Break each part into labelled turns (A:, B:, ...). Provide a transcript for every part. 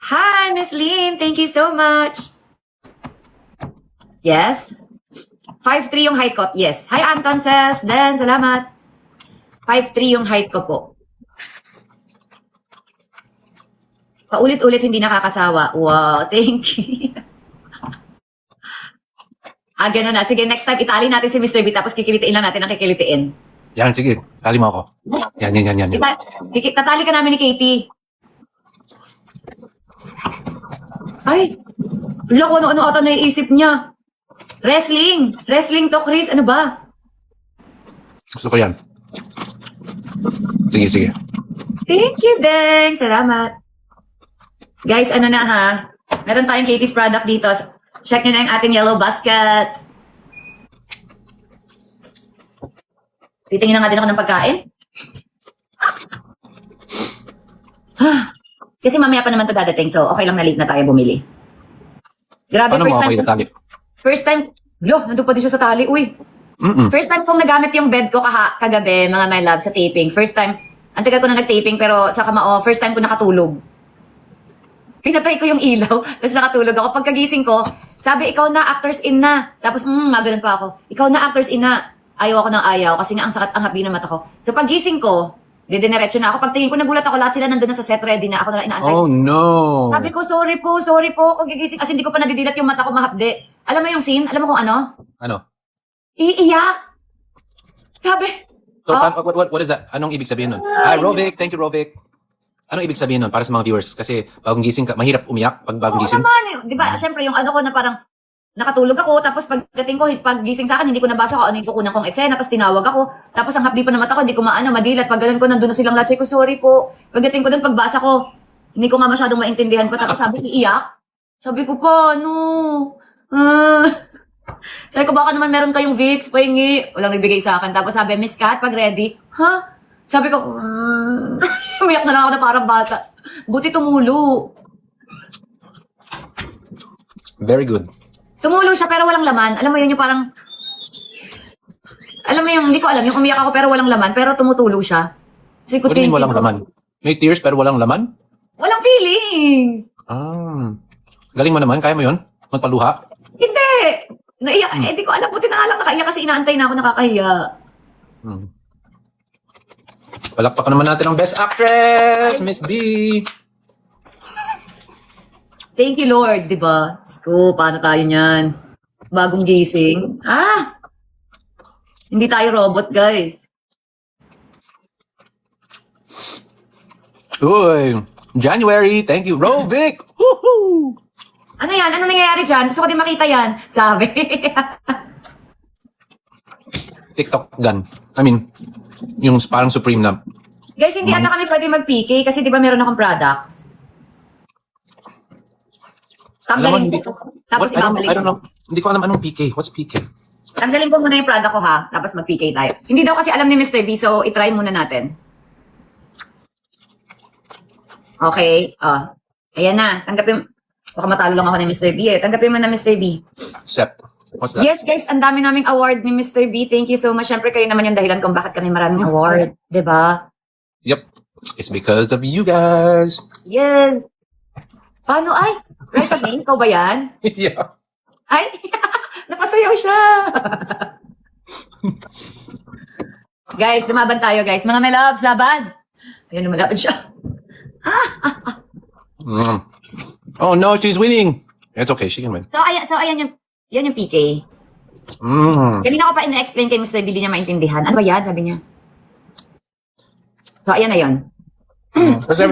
A: Hi, Miss Lynn. Thank you so much. Yes? 5'3 yung height ko. Yes. Hi, Anton says. Dan, salamat. 5'3 yung height ko po. Paulit-ulit hindi nakakasawa. Wow, thank you. Ganun na. Sige, next time itali natin si Mr. B tapos kikilitiin lang natin ang kikilitiin.
B: Yan, sige. Tali mo ako. Yan.
A: Tatali ka namin ni Katie. Ay! Wala ko ano-ano ata naiisip niya. Wrestling! Wrestling to, Chris. Ano ba?
B: Gusto ko yan. Sige.
A: Thank you, Deng. Salamat. Guys, ano na ha? Meron tayong Katie's product dito. Check nyo na yung ating yellow basket. Titingin na nga din ako ng pagkain. Kasi mamaya pa naman to dadating, so okay lang na late na tayo bumili. Grabe,
B: Paano mo ako yung tali?
A: First time, nandun pa din siya sa tali, uy. First time kong nagamit yung bed ko kagabi, mga my love, sa taping. First time, ang tagal ko na nag-taping, pero sa kamao, first time ko nakatulog. Pinatay ko yung ilaw, tapos nakatulog ako. Pagkagising ko, sabi, ikaw na, actors in na. Tapos, maganon pa ako. Ikaw na, actors in na. Ayaw ako ng ayaw, kasi nga ang sakit, ang hapdi ng mata ko. So paggising ko, didiretso na ako. Pagtingin ko, nagulat ako, lahat sila nandun na sa set, ready na. Ako na lang inaantay.
B: Oh, no.
A: Sabi ko, sorry po, kung gigising. As hindi ko pa nadidilat yung mata ko mahapde. Alam mo yung scene? Alam mo kung ano?
B: Ano?
A: Iiyak. Sabi.
B: So, what is that? Anong ibig sabihin nun? Hi, Rovic. Thank you, Rovic. Anong ibig sabihin nun para sa mga viewers? Kasi bagong gising ka, mahirap umiyak pag bagong gising.
A: Naman. Di ba, syempre yung ano ko na parang nakatulog ako, tapos pagdating ko, pag gising sa akin, hindi ko nabasa kung ano yung kukunan kong eksena, tapos tinawag ako, tapos ang hapdi pa ng mata ko, hindi ko madilat, pag ganun ko, nandun na silang lahat, sabi ko, sorry po. Pagdating ko dun, pagbasa ko, hindi ko nga masyadong maintindihan pa, tapos sabi, iiyak. Sabi ko, paano? Sabi ko, baka naman meron kayong Vicks, pahingi. Walang nagbigay sa akin. Tapos sabi, Miss Kat, pag ready, ha? Sabi ko, umiyak na lang ako na parang bata. Buti tumulo.
B: Very good.
A: Tumulo siya pero walang laman. Alam mo yun yung parang... Alam mo yung, hindi ko alam, yung umiyak ako pero walang laman, pero tumutulo siya. Kasi
B: What do you mean walang laman? May tears pero walang laman?
A: Walang feelings!
B: Galing mo naman, kaya mo yun? Magpaluha?
A: Hindi! Naiyak, hindi ko alam, buti na nga lang nakaiyak kasi inaantay na ako nakakahiya.
B: Palakpakan naman natin ang Best Actress, Miss B.
A: Thank you, Lord, di ba? Sko, paano tayo niyan? Bagong gising. Hindi tayo robot, guys.
B: Uy, January, thank you, Rovic. Woohoo!
A: Ano yan? Ano nangyayari dyan? Gusto ko din makita yan. Sabi.
B: TikTok gun. I mean, yung parang Supreme na.
A: Guys, hindi ata kami pwede mag-PK kasi di ba meron akong products? Tanggalin ko. Tapos ibabalik
B: I don't know. Hindi ko alam anong PK. What's PK?
A: Tanggalin ko muna yung product ko ha. Tapos mag-PK tayo. Hindi daw kasi alam ni Mr. B, so itry muna natin. Okay. Ayan na. Tanggapin. Baka matalo lang ako ni Mr. B eh. Tanggapin mo na Mr. B.
B: Accept. What's that?
A: Yes, guys. Ang dami naming award ni Mr. B. Thank you so much. Siyempre kayo naman yung dahilan kung bakit kami maraming award. Diba?
B: Yep. It's because of you guys.
A: Yes. Paano? Ay! Rest of me? Ikaw ba yan?
B: Yeah.
A: Ay! Napasayaw siya! Guys, lumaban tayo, guys. Mga my loves, laban! Ayun, lumalaban siya.
B: Oh no, she's winning. It's okay, she can win.
A: So ayan yung PK. Kanina ko pa ina-explain kay Mr. B, di niya maintindihan. Ano ba yan? Sabi niya. So, ayan na yun.
B: Kasi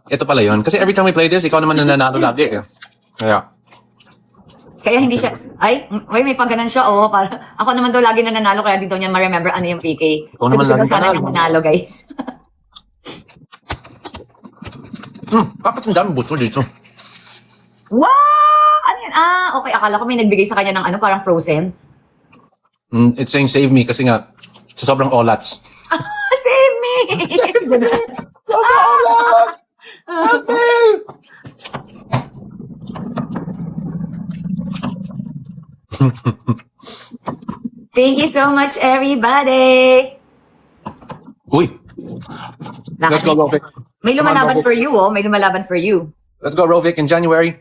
B: ito pala yun. Kasi every time we play this, ikaw naman nananalo lagi.
A: Kaya hindi siya, may pagganan siya, para, ako naman daw lagi nananalo, kaya di daw niya ma-remember ano yung PK.
B: Ikaw
A: So,
B: naman
A: gusto
B: lagi
A: daw sana
B: nanalo.
A: niyang manalo, guys.
B: Bakit ang dami buto dito?
A: Wow! Ano yan? Okay. Akala ko may nagbigay sa kanya ng parang frozen.
B: It's saying save me kasi nga sa sobrang olats.
A: Save me! Thank you so much, everybody!
B: Uy! Let's go, Rovic.
A: May lumalaban for you, May lumalaban for you.
B: Let's go, Rovic, in January.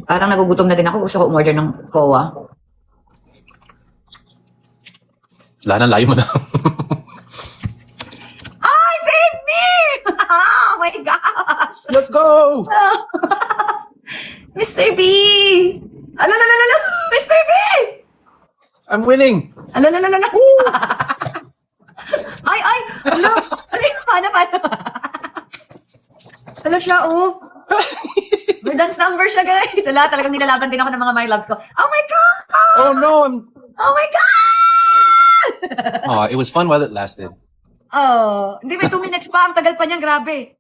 A: Parang nagugutom na din ako. Gusto ko umorder ng Kowa.
B: Wala na, layo mo na.
A: Ay, save me! Oh my gosh!
B: Let's go!
A: Mr. B! Alalalala! Mr. B!
B: I'm winning!
A: Alalalala! Ay! Ano? Paano? Ano siya, oh? May dance number siya, guys. Ala, talagang nilalaban din ako ng mga my loves ko. Oh my God!
B: Oh no!
A: Oh my God!
B: Oh, it was fun while it lasted.
A: Oh, hindi, may 2 minutes pa. Ang tagal pa niyan, grabe.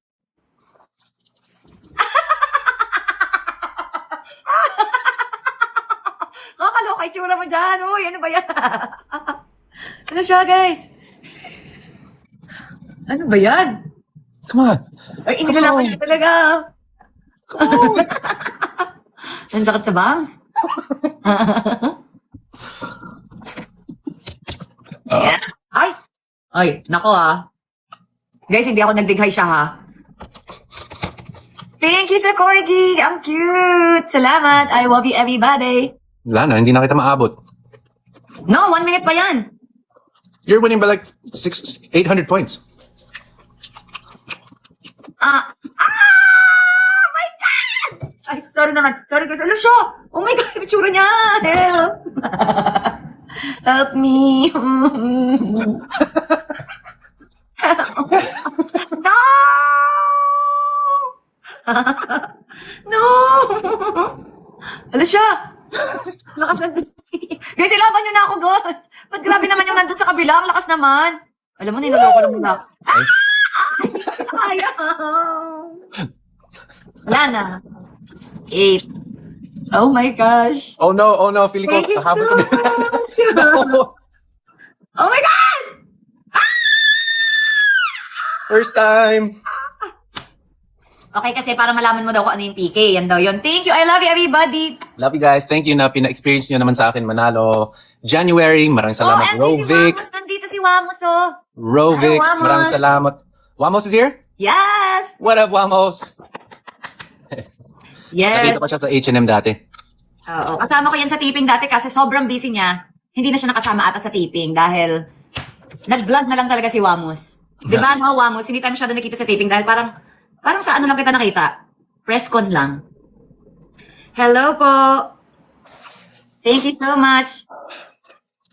A: Kakaloka itsura mo dyan. Uy, ano ba yan? Ano siya, guys? Ano ba yan?
B: Come on.
A: Ay, inilalaban niya talaga. Ang sakit sa bangs. Yeah. Ay, nako Guys, hindi ako nagdighay siya ha. Thank you sa Corgi. Ang cute. Salamat. I love you everybody.
B: Wala na, hindi na kita maabot.
A: No, 1 minute pa yan.
B: You're winning by like 800 points.
A: My God! Ay, sorry naman. Sorry guys. Ano siya? Oh my God, itsura niya. Help. Help me. No! No! Ano siya? Lakas na. Guys, ilaban nyo na ako, guys. Ba't grabe naman yung nandun sa kabila? Ang lakas naman. Alam mo, ninuloko lang muna. Ayaw. Wala na. 8. Oh my gosh.
B: Oh no, feeling ko.
A: Thank you so
B: habol kami.
A: much.
B: No.
A: Oh my God!
B: First time.
A: Okay, kasi para malaman mo daw kung ano yung PK. Yan daw yun. Thank you. I love you, everybody.
B: Love you guys. Thank you na pina-experience nyo naman sa akin manalo. January, maraming salamat.
A: MG, si
B: Rovic.
A: Wamos. Nandito si Wamos, oh.
B: Rovic,
A: Hi, Wamos.
B: maraming salamat. Wamos is here?
A: Yes!
B: What up, Wamos?
A: Yes.
B: Nakita ko siya sa H&M dati.
A: Oo. Kasama ko yan sa taping dati kasi sobrang busy niya. Hindi na siya nakasama ata sa taping dahil nag-vlog na lang talaga si Wamos. Di ba, no, Wamos? Hindi tayo masyado nakita sa taping dahil parang sa ano lang kita nakita. Press con lang. Hello po. Thank you so much.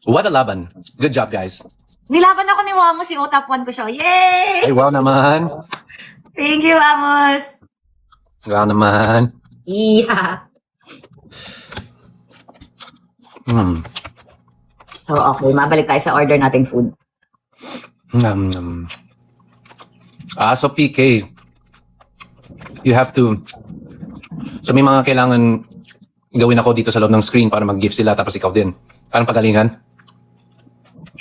B: What a laban. Good job, guys.
A: Nilaban ako ni Wamos. Si top 1 ko siya. Yay!
B: Ay, wow naman.
A: Thank you, Wamos.
B: Wow naman.
A: Yeah. So, okay. Mabalik tayo sa order nating food.
B: So PK, you have to, so may mga kailangan gawin ako dito sa loob ng screen para mag-gift sila tapos ikaw din. Parang pagalingan.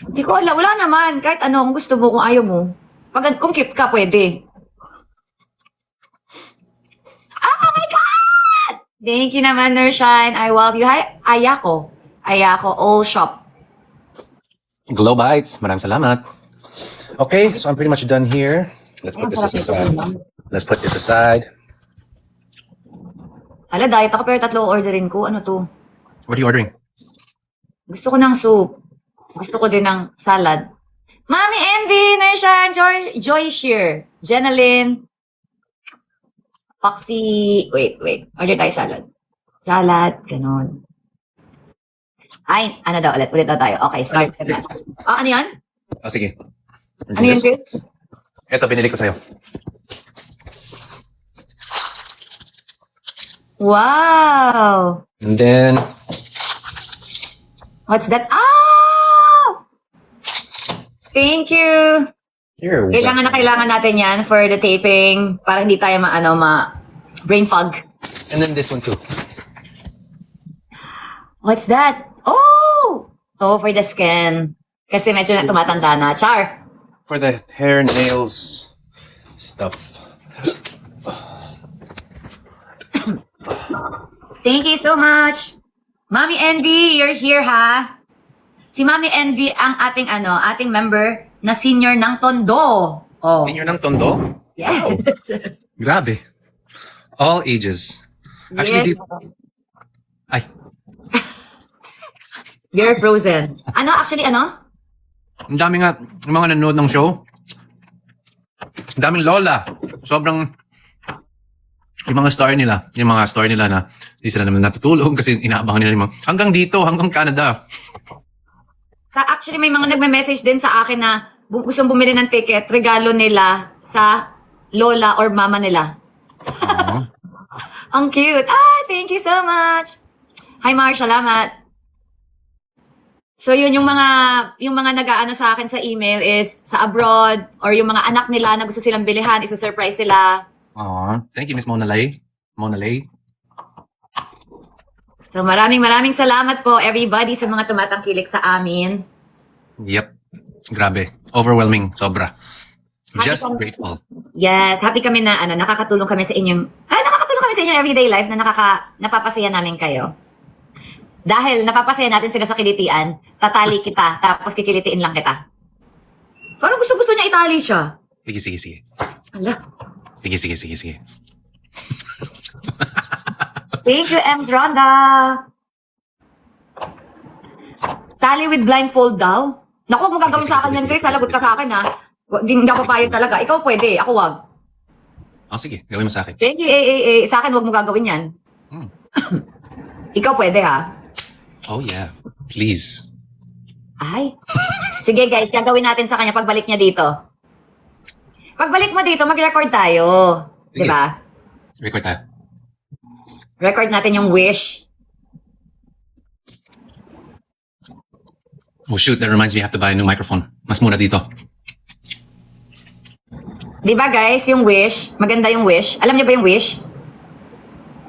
A: Hindi ko alam. Wala naman. Kahit ano, kung gusto mo, kung ayaw mo. Kung cute ka, pwede. Oh my God! Thank you naman, Nershine. I love you. Hi, Ayako. All shop.
B: Glow Bites, maraming salamat. Okay, so I'm pretty much done here. Let's put this aside. Let's put this aside.
A: Hala, diet ako pero 3 orderin ko. Ano to?
B: What are you ordering?
A: Gusto ko ng soup. Gusto ko din ng salad. Mami Envy, Nershan, Joy Shear, Jenalyn, Foxy, wait. Order tayo salad. Salad, ganun. Ay, ano daw ulit? Ulit daw tayo. Okay, start. Ano yan?
B: Oh, sige.
A: Ano yan, Chris?
B: Ito, binili ko sa'yo.
A: Wow!
B: And then,
A: What's that? Oh! Thank you!
B: here.
A: Kailangan natin yan for the taping para hindi tayo brain fog.
B: And then this one too.
A: What's that? Oh! Oh, for the skin. Kasi medyo na tumatanda na. Char!
B: For the hair, nails, stuff.
A: Thank you so much. Mami Envy, you're here ha? Si Mami Envy ang ating member na senior ng Tondo. Oh.
B: Senior ng Tondo?
A: Yes.
B: Grabe. All ages. Actually,
A: Yes.
B: ay,
A: You're frozen. Ano? Actually, ano?
B: ang dami nga, yung mga nanonood ng show. Ang daming lola. Sobrang, yung mga story nila na hindi sila naman natutulog kasi inaabangan nila yung mga, hanggang dito, hanggang Canada.
A: Actually, may mga nagme-message din sa akin na gustong bumili ng ticket, regalo nila sa lola or mama nila. Ang cute. Thank you so much. Hi, Mar, salamat. So, yun yung mga nag-aano sa akin sa email is sa abroad or yung mga anak nila na gusto silang bilihan, iso-surprise sila.
B: Thank you, Miss Mona Lay. Mona Lay.
A: So, maraming salamat po everybody sa mga tumatangkilik sa amin.
B: Yep. Grabe. Overwhelming. Sobra. Just
A: Happy
B: grateful.
A: Yes, happy kami na nakakatulong kami sa inyong everyday life na napapasaya namin kayo. Dahil napapasaya natin sila sa kilitian, tatali kita, tapos kikilitiin lang kita. Parang gusto niya itali siya.
B: Sige.
A: Ala.
B: Sige.
A: Thank you, Ems Ronda. Tali with blindfold daw. Naku, huwag mo gagawin sa akin yan, Chris. Halagot ka sa akin, ha? Hindi ako papayag talaga. Ikaw pwede, ako wag.
B: Sige. Gawin mo sa akin.
A: Thank you, Sa akin, huwag mo gagawin yan. Ikaw pwede, ha?
B: Oh, yeah. Please.
A: Ay. Sige, guys, gagawin natin sa kanya pagbalik niya dito. Pagbalik mo dito, mag-record tayo.
B: Sige.
A: Di ba?
B: Record tayo.
A: Record natin yung wish.
B: Oh, shoot. That reminds me I have to buy a new microphone. Mas mura dito.
A: Di ba, guys, yung wish, maganda yung wish. Alam niyo ba yung wish?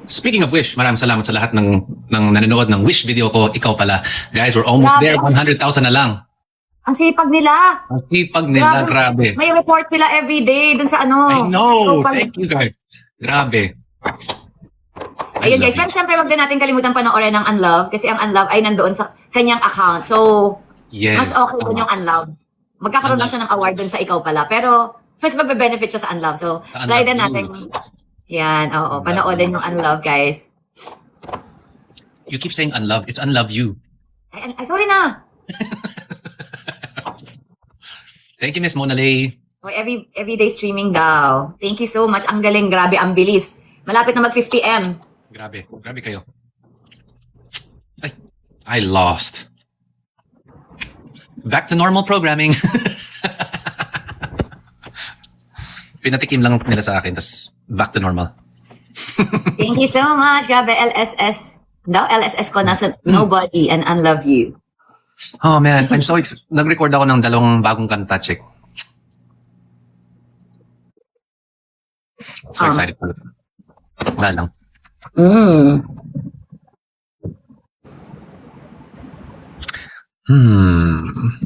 B: Speaking of Wish, maraming salamat sa lahat ng nanonood ng Wish video ko. Ikaw pala. Guys, we're almost there. 100,000 na lang.
A: Ang sipag nila.
B: Ang sipag nila, grabe.
A: May report sila everyday dun sa ano.
B: I know.
A: Ikaw pala.
B: Thank you, guys. Grabe. I
A: Ayun,
B: love
A: guys.
B: you.
A: Pero syempre, wag din natin kalimutan panoorin ng Unlove kasi ang Unlove ay nandoon sa kanyang account. So,
B: Yes.
A: mas okay dun yung Unlove. Magkakaroon lang siya ng award dun sa Ikaw pala. Pero, first magbe-benefit siya sa Unlove. So,
B: Sa
A: try
B: Unlove
A: din
B: you.
A: natin. Yan, oo. Panoodin yung Unlove, guys.
B: You keep saying unlove. It's unlove you.
A: Ay, sorry na.
B: Thank you, Miss Mona Lay.
A: Oh, everyday streaming daw. Thank you so much. Ang galing. Grabe, ang bilis. Malapit na mag 50M.
B: Grabe. Grabe kayo. Ay, I lost. Back to normal programming. Pinatikim lang nila sa akin, tas back to normal.
A: Thank you so much. Grabe, LSS. Daw, LSS ko nasa Nobody and Unlove You.
B: Oh man, I'm so nag-record ako ng 2 bagong kanta, check. So excited pala. Wala lang.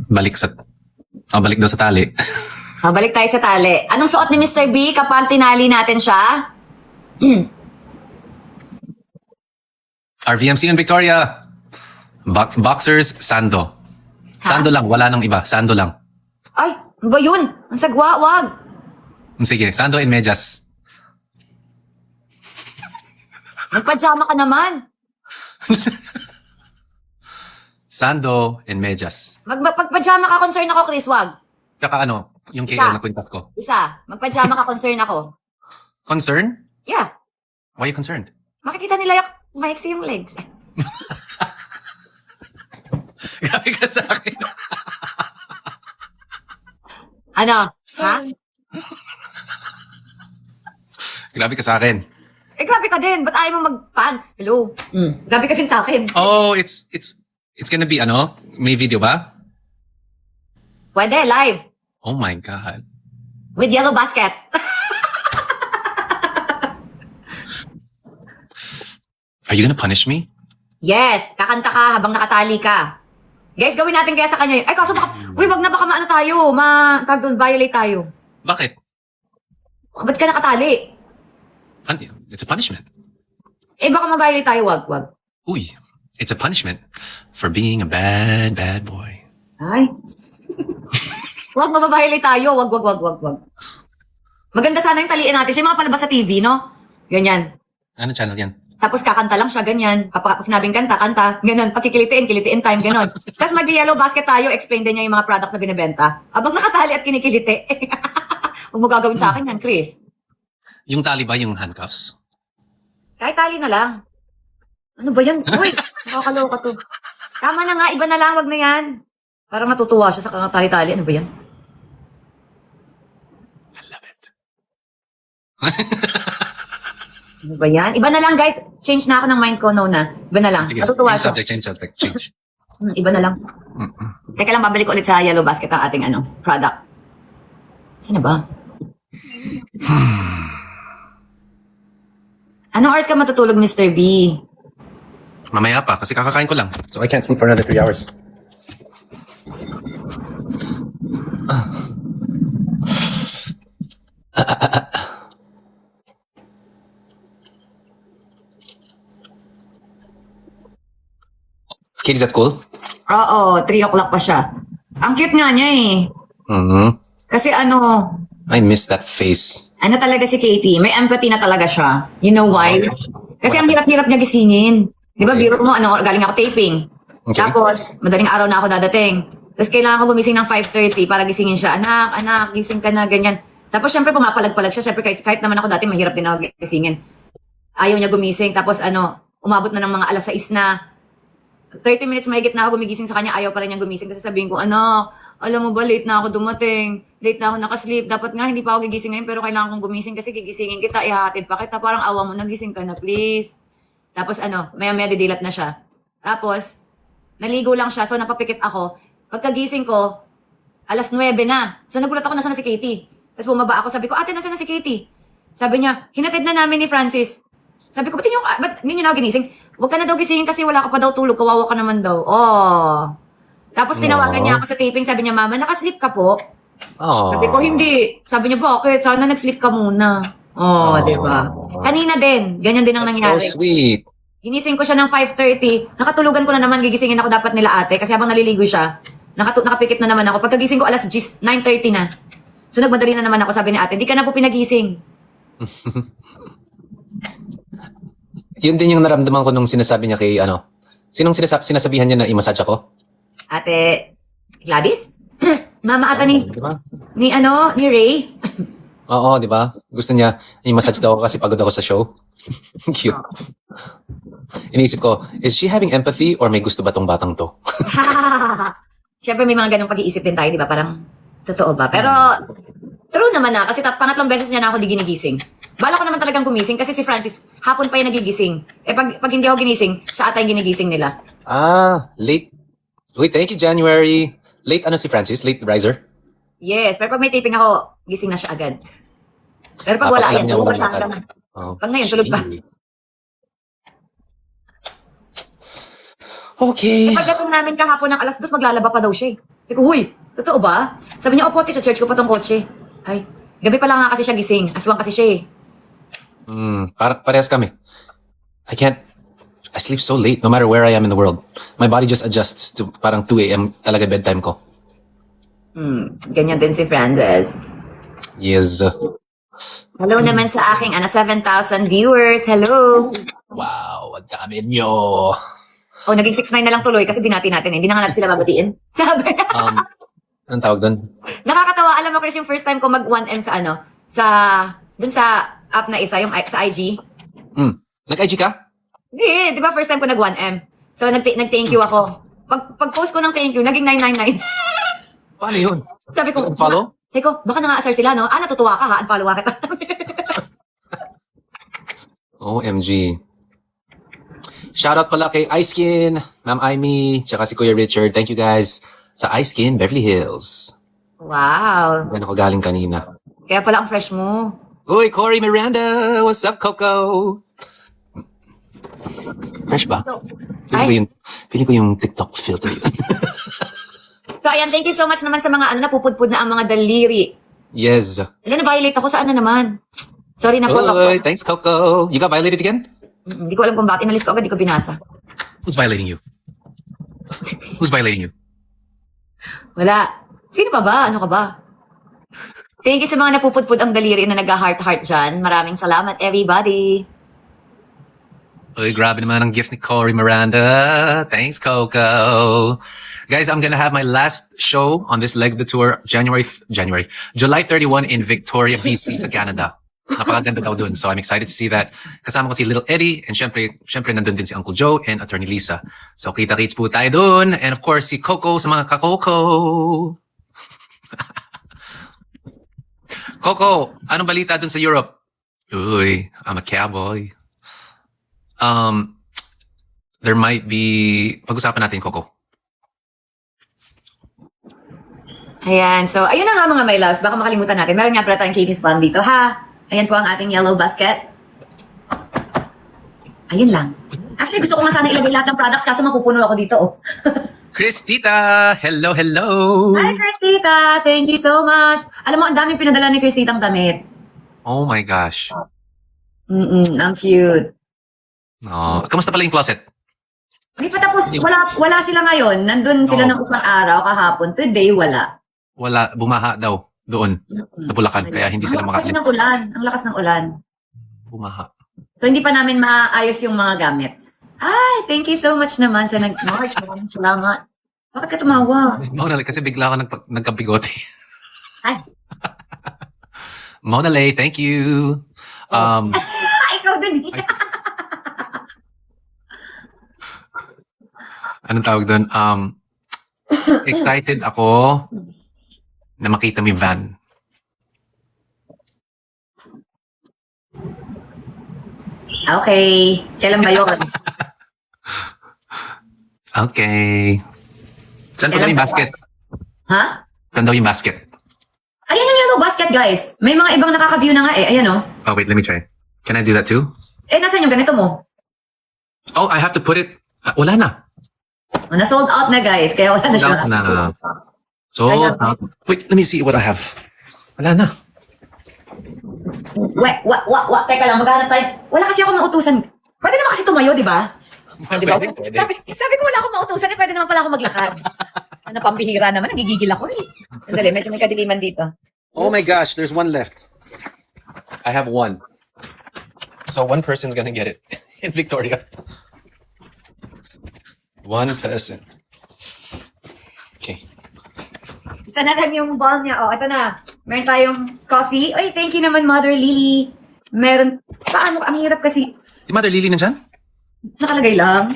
B: Balik daw sa tali.
A: Balik tayo sa tali. Anong suot ni Mr. B kapag tinali natin siya?
B: RVMC and Victoria. Boxers, sando. Sando lang, wala nang iba. Sando lang.
A: Ay, ano ba yun? Ang sagwa, wag.
B: Sige, sando and medyas.
A: Magpajama ka naman.
B: Sando and medyas.
A: Pagpajama ka, concern ako, Chris, wag.
B: Tsaka ano, yung
A: Isa.
B: KL na kwintas ko.
A: Isa, magpajama ka, concern ako.
B: Concern?
A: Yeah,
B: Why are you concerned?
A: makikita nila yung maiksi yung legs.
B: Grabe ka sa akin.
A: Ano? Ha?
B: Grabe ka sa akin.
A: Eh, grabe ka din. Ba't ayaw mo mag-pants? Hello? Grabe ka din sa akin.
B: Oh, it's gonna be ano? May video ba?
A: Pwede, live.
B: Oh my God.
A: With yellow basket.
B: Are you gonna punish me?
A: Yes, kakanta ka habang nakatali ka. Guys, gawin natin kaya sa kanya yun. Ay, kaso baka, uy, wag na baka maano tayo, tag doon, violate tayo.
B: Bakit?
A: Ba't ka nakatali?
B: It's a punishment.
A: Eh, baka ma-violate tayo, wag.
B: Uy, it's a punishment for being a bad, bad boy.
A: Ay. Wag, mababiolate tayo. Wag. Maganda sana yung taliin natin. Siya yung mga palabas sa TV, no? Ganyan.
B: Ano channel yan?
A: Tapos kakanta lang siya, ganyan. Kapag sinabing kanta, kanta. Ganun. Kilitiin time, ganun. Tapos mag-yellow basket tayo, explain din niya yung mga products na binibenta. Abang nakatali at kinikiliti. Huwag mo gagawin sa akin yan, Chris.
B: Yung tali ba, yung handcuffs?
A: Kahit tali na lang. Ano ba yan? Uy, nakakaloka to. Tama na nga, iba na lang, wag na yan. Para matutuwa siya sa kakatali-tali. Ano ba yan?
B: I love it.
A: Ano ba yan? Iba na lang, guys. Change na ako ng mind ko, no na. Iba na lang.
B: Sige,
A: Matutuwa
B: change
A: siya.
B: subject, change subject, change.
A: Iba na lang. Teka lang, babalik ulit sa yellow basket ang ating product. Saan na ba? Anong oras ka matutulog, Mr. B?
B: Mamaya pa, kasi kakakain ko lang. So I can't sleep for another 3 hours. Kids at school?
A: Oo, 3 o'clock pa siya. Ang cute nga niya eh.
B: Mm-hmm.
A: Kasi
B: I miss that face.
A: talaga si Katie, may empathy na talaga siya. You know why? Kasi ang hirap-hirap niya gisingin. Di ba,
B: Okay.
A: biro mo, galing ako taping.
B: Okay.
A: Tapos, madaling araw na ako dadating. Tapos kailangan ko gumising ng 5:30 para gisingin siya. Anak, gising ka na, ganyan. Tapos syempre pumapalag-palag siya. Syempre kahit naman ako dati mahirap din ako gisingin. Ayaw niya gumising. Tapos umabot na ng mga alas 6 na. 30 minutes mahigit na ako gumigising sa kanya. Ayaw pa rin niyang gumising. Kasi sabihin ko, anak, alam mo ba, late na ako dumating. Late na ako nakasleep. Dapat nga hindi pa ako gigising ngayon pero kailangan kong gumising kasi gigisingin kita, ihahatid pa kita. Parang awa mo, nagising ka na please. Tapos maya-maya didilat na siya. Tapos, naligo lang siya. So napapikit ako. Pagkagising ko, alas 9 na. So nagulat ako, nasaan na si Katie? Tapos bumaba ako, sabi ko, ate, nasaan na si Katie? Sabi niya, hinatid na namin ni Francis. Sabi ko, ba't hindi niyo na ako ginising? Huwag ka na daw gisingin kasi wala ka pa daw tulog, kawawa ka naman daw. Oh. Tapos tinawagan niya ako sa taping, sabi niya, mama, nakasleep ka po?
B: Oh.
A: Sabi ko, hindi. Sabi niya, bakit? Sana nag-sleep ka muna. Oh, di ba? Kanina din, ganyan din ang
B: That's
A: nangyari.
B: so sweet.
A: Ginising ko siya ng 5:30. Nakatulugan ko na naman, gigisingin ako dapat nila ate. Kasi habang naliligo siya, nakapikit na naman ako. Pagkagising ko alas 9:30 na. So nagmadali na naman ako, sabi ni ate, di ka na po pinagising.
B: Yun din yung naramdaman ko nung sinasabi niya kay Sinong sinasabihan niya na i-massage ako?
A: Ate, Gladys? Mama ata ni
B: Di ba?
A: ni Ray?
B: Oo, di ba? Gusto niya i-massage daw ako kasi pagod ako sa show. Cute. Iniisip ko, is she having empathy or may gusto ba tong batang to?
A: Siyempre may mga ganong pag-iisip din tayo, di ba? Parang, totoo ba? Pero, true naman na. Kasi pangatlong beses niya na ako di ginigising. Bala ko naman talagang gumising kasi si Francis, hapon pa yung nagigising. Pag hindi ako ginising, siya ata yung ginigising nila.
B: Late. Wait, thank you, January. Late si Francis? Late riser?
A: Yes, pero pag may taping ako, gising na siya agad. Pero pag wala,
B: Pag alam
A: yan,
B: niya,
A: tulog pa
B: walang
A: siya
B: lakad.
A: hanggang.
B: Oh,
A: Pag ngayon, tulog pa.
B: shit. Okay.
A: Pagdating namin kahapon ng alas 2, maglalaba pa daw siya eh. Sabi ko, huy, totoo ba? Sabi niya, opo, sa church ko pa tong kotse. Ay, gabi pa lang nga kasi siya gising. Aswang kasi siya eh.
B: Parehas kami. I sleep so late no matter where I am in the world. My body just adjusts to parang 2 a.m. talaga bedtime ko.
A: Ganyan din si Frances.
B: Yes.
A: Hello naman sa aking 7,000 viewers. Hello.
B: Wow, ang dami nyo.
A: Oh, naging 6'9" na lang tuloy kasi binati natin eh. Hindi na nga natin sila babatiin. Sabi.
B: Anong tawag doon?
A: Nakakatawa. Alam mo, Chris, yung first time ko mag 1M dun sa app na isa, yung sa IG.
B: Nag-IG ka?
A: Di ba first time ko nag 1M? So, nag-thank you ako. Pag-post ko ng thank you, naging 999.
B: Paano yun?
A: Sabi ko,
B: Follow?
A: Teko, baka na-asar sila, no? Natutuwa ka ha, unfollow ka kita.
B: OMG. Shoutout pala kay iSkin, Ma'am Aimee, tsaka si Kuya Richard. Thank you guys sa iSkin Beverly Hills.
A: Wow.
B: Yan ako galing kanina.
A: Kaya pala ang fresh mo.
B: Uy, Cory Miranda! What's up, Coco? Fresh ba? Feeling ko yung TikTok filter yun.
A: So, ayan, thank you so much naman sa mga napupudpud na ang mga daliri.
B: Yes.
A: Alam, na-violate ako. Saan na naman? Sorry na po.
B: Uy, thanks, Coco. You got violated again?
A: Hindi ko alam kung bakit. Inalis ko agad, di ko binasa.
B: Who's violating you? Who's violating you?
A: Wala. Sino pa ba? Ano ka ba? Thank you sa mga napupudpud ang daliri na nag-heart-heart dyan. Maraming salamat, everybody.
B: Uy, grabe naman ang gifts ni Cory Miranda. Thanks, Coco. Guys, I'm gonna have my last show on this leg of the tour, July 31 in Victoria, BC sa Canada. Napakaganda daw dun. So I'm excited to see that. Kasama ko si Little Eddie and syempre nandun din si Uncle Joe and Attorney Lisa. So kita-kits po tayo dun. And of course, si Coco sa mga kakoko. Coco, anong balita dun sa Europe? Uy, I'm a cowboy. There might be, pag-usapan natin, Coco.
A: Ayan, so ayun na nga mga my loves, baka makalimutan natin. Meron nga pala tayong Katie's Bond dito, ha? Ayan po ang ating yellow basket. Ayun lang. Actually, gusto ko nga sana ilagay lahat ng products kaso mapupuno ako dito, oh.
B: Christita! Hello, hello!
A: Hi, Christita! Thank you so much! Alam mo, ang daming pinadala ni Christita ang damit.
B: Oh my gosh.
A: Ang cute.
B: Oh, kamusta pala yung closet?
A: Hindi pa tapos, wala sila ngayon. Nandun sila ng isang araw kahapon. Today, wala.
B: Wala, bumaha daw doon sa Bulacan, kaya hindi sila
A: Ang lakas
B: makalis.
A: ng ulan. Ang lakas ng ulan.
B: Bumaha.
A: So, hindi pa namin maayos yung mga gamits. Ay, thank you so much naman sa nag-March. Maraming salamat. Bakit ka tumawa?
B: Miss Mona, kasi bigla ako nagkabigote.
A: Ay,
B: Mona Lay, thank you.
A: ikaw din.
B: Anong tawag doon? Excited ako na makita mo yung van.
A: Okay. Kailan ba yun?
B: Okay. Saan pa daw yung basket?
A: Ha?
B: Saan daw yung basket?
A: Ayan yung yellow basket, guys. May mga ibang nakaka-view na nga eh. Ayan, oh.
B: Oh, wait, let me try. Can I do that too?
A: Eh, nasan yung ganito mo?
B: Oh, I have to put it... wala na.
A: Na-sold out na, guys. Kaya wala na siya.
B: Wala na. So, wait, let me see what I have. Wala na.
A: Teka lang, maghanap tayo. Wala kasi ako mautusan. Pwede naman kasi tumayo, di ba? Di ba?
B: Pwede.
A: Sabi ko wala akong mautusan, eh, pwede naman pala ako maglakad. Ano, pambihira naman, nagigigil ako eh. Sandali, medyo may kadiliman dito.
B: Oh my gosh, there's one left. I have one. So one person's gonna get it in Victoria. One person. Okay.
A: Isa na lang yung ball niya. Oh, ito na. Meron tayong coffee. Oy, thank you naman, Mother Lily. Meron, paano, ang hirap kasi,
B: Si Mother Lily nandyan?
A: nakalagay lang.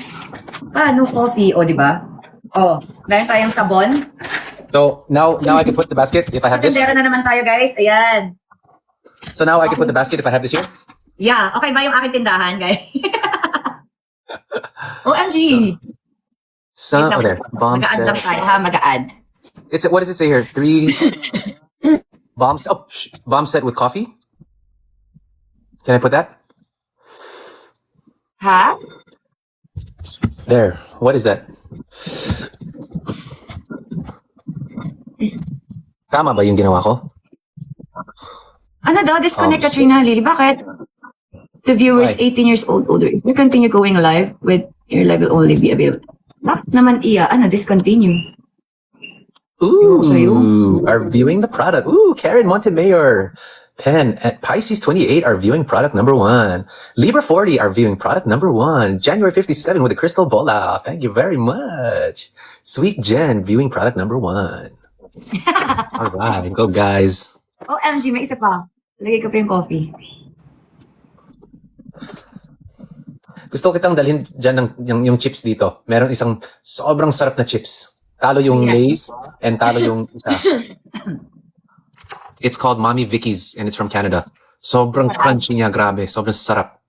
A: Paano coffee? O, di ba? Oh, meron tayong sabon.
B: So now I can put the basket if I
A: Sa
B: have this.
A: tindera na naman tayo, guys. Ayan.
B: So now I can put the basket if I have this here.
A: Yeah, okay ba yung aking tindahan, guys? OMG.
B: So
A: Wait lang.
B: there. Bomb
A: Mag-a-add lang
B: set.
A: tayo, ha? Mag-a-add.
B: It's what does it say here? 3 bombs. Oh, bomb set with coffee. Can I put that
A: Ha?
B: there? What is that? Tama ba yung ginawa ko?
A: Ano daw? Disconnect,
B: Oh,
A: Katrina Lily. Bakit? The viewers
B: Why?
A: 18 years old older. If you continue going live with your live will only be available. Bakit naman iya? Ano? Discontinue.
B: Ooh, are viewing the product. Ooh, Karen Montemayor. Pen at Pisces 28 are viewing product number 1. Libra 40 are viewing product number 1. January 57 with a crystal bola. Thank you very much. Sweet Jen viewing product number 1. All right, go guys.
A: OMG, may isa pa. Lagay ko pa yung coffee.
B: Gusto kitang dalhin dyan yung chips dito. Meron isang sobrang sarap na chips. Talo yung Lay's and talo yung isa. It's called Mommy Vicky's and it's from Canada. Sobrang crunchy niya, grabe. Sobrang sarap.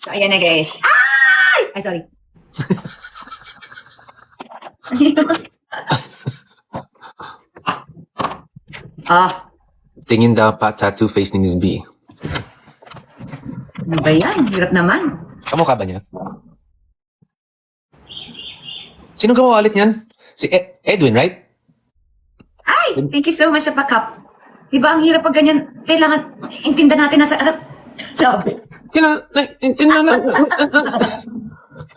A: So, ayan na, guys. Ay, sorry.
B: Tingin dapat tattoo face ni Miss B.
A: Ano ba yan? Hirap naman.
B: Kamukha ba niya? Sino gumawa ulit niyan? Si Edwin, right?
A: Ay, thank you so much sa pa-cup. Diba, ang hirap pag ganyan, kailangan intindan natin na sa arap. Sabi.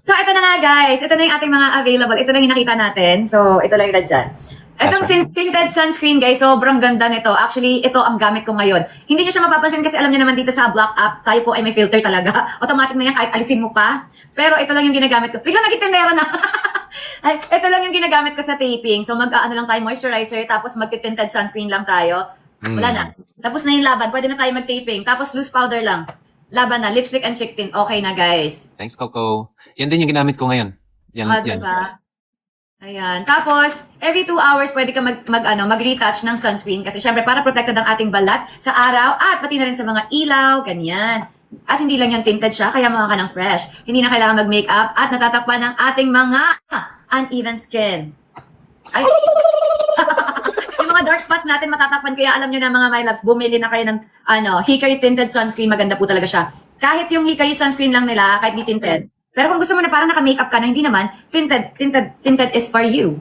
A: So, ito na nga guys. Ito na yung ating mga available. Ito lang yung nakita natin. So, ito lang yung nandyan. Itong tinted sunscreen, guys, sobrang ganda nito. Actually, ito ang gamit ko ngayon. Hindi nyo siya mapapansin kasi alam nyo naman dito sa Block App, tayo po ay may filter talaga. Automatic na yan kahit alisin mo pa. Pero ito lang yung ginagamit ko. Biglang naging tendera na. Ay, ito lang yung ginagamit ko sa taping. So mag-ano lang tayo, moisturizer, tapos mag-tinted sunscreen lang tayo. Wala na. Tapos na yung laban. Pwede na tayo mag-taping. Tapos loose powder lang. Laban na. Lipstick and cheek tint. Okay na, guys.
B: Thanks, Coco. Yan din yung ginamit ko ngayon. Yan, yan.
A: Diba? Ayan. Tapos, every 2 hours, pwede ka mag-retouch ng sunscreen kasi syempre para protected ang ating balat sa araw at pati na rin sa mga ilaw, ganyan. At hindi lang yung tinted siya, kaya mukha ka ng fresh. Hindi na kailangan mag-makeup at natatakpan ng ating mga uneven skin. Ay! Yung mga dark spots natin matatakpan, kaya alam nyo na mga my loves, bumili na kayo ng Hickory tinted sunscreen. Maganda po talaga siya. Kahit yung Hickory sunscreen lang nila, kahit di tinted. Pero kung gusto mo na parang naka-makeup ka na, hindi naman, tinted is for you.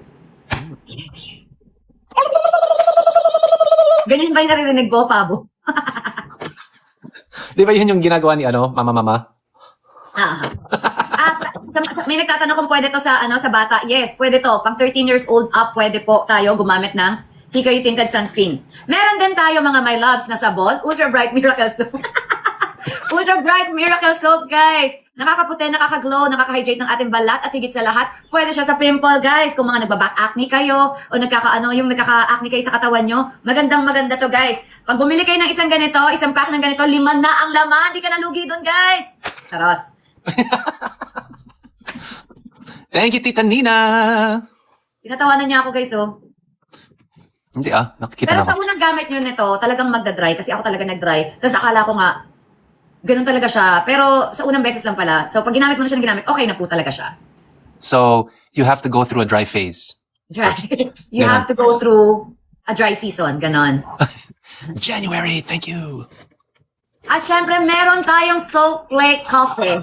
A: Ganyan ba yung naririnig ko, Pabo?
B: Di ba yun yung ginagawa ni Mama?
A: May nagtatanong kung pwede to sa bata. Yes, pwede to. Pang 13 years old up, pwede po tayo gumamit ng Hickory tinted sunscreen. Meron din tayo mga my loves na sabon, Ultra Bright Miracle Soap. Ultra Bright Miracle Soap, guys. Nakakaputi, nakaka-glow, nakaka-hydrate ng ating balat at higit sa lahat, pwede siya sa pimple, guys. Kung mga nagbaback acne kayo o yung nagkaka-acne kayo sa katawan nyo, maganda to, guys. Pag bumili kayo ng isang ganito, isang pack ng ganito, 5 na ang laman. Di ka nalugi dun, guys. Charos.
B: Thank you, Tita Nina.
A: Tinatawanan niya ako, guys, oh.
B: Hindi nakikita
A: Pero
B: na
A: sa
B: ako.
A: unang gamit nyo nito, talagang magdadry kasi ako talaga nag-dry. Tapos akala ko nga, ganun talaga siya. Pero sa unang beses lang pala. So pag ginamit mo na siya ng ginamit, okay na po talaga siya.
B: So, you have to go through a dry phase.
A: Dry. You have to go through a dry season. Ganon.
B: January, thank you.
A: At syempre, meron tayong Salt Lake Coffee.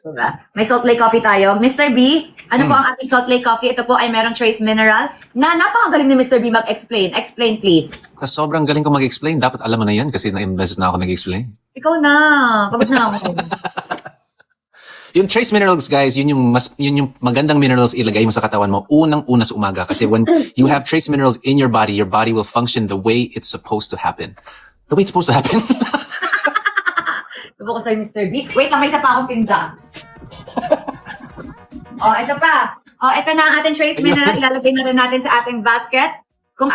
A: Diba? May Salt Lake Coffee tayo. Mr. B, ano po ang ating Salt Lake Coffee? Ito po ay merong trace mineral na napakagaling ni Mr. B mag-explain. Explain, please.
B: Kasi sobrang galing ko mag-explain. Dapat alam mo na yan kasi na beses na ako nag-explain.
A: Ikaw na. Pagod na ako.
B: Yung trace minerals, guys, yun yung magandang minerals ilagay mo sa katawan mo unang-una sa umaga. Kasi when you have trace minerals in your body will function the way it's supposed to happen. The way it's supposed to happen.
A: Tubo ko sa'yo, Mr. B. Wait lang, may isa pa akong tinda. Ito pa. Ito na ang ating trace mineral. Ilalagay na rin natin sa ating basket. Kung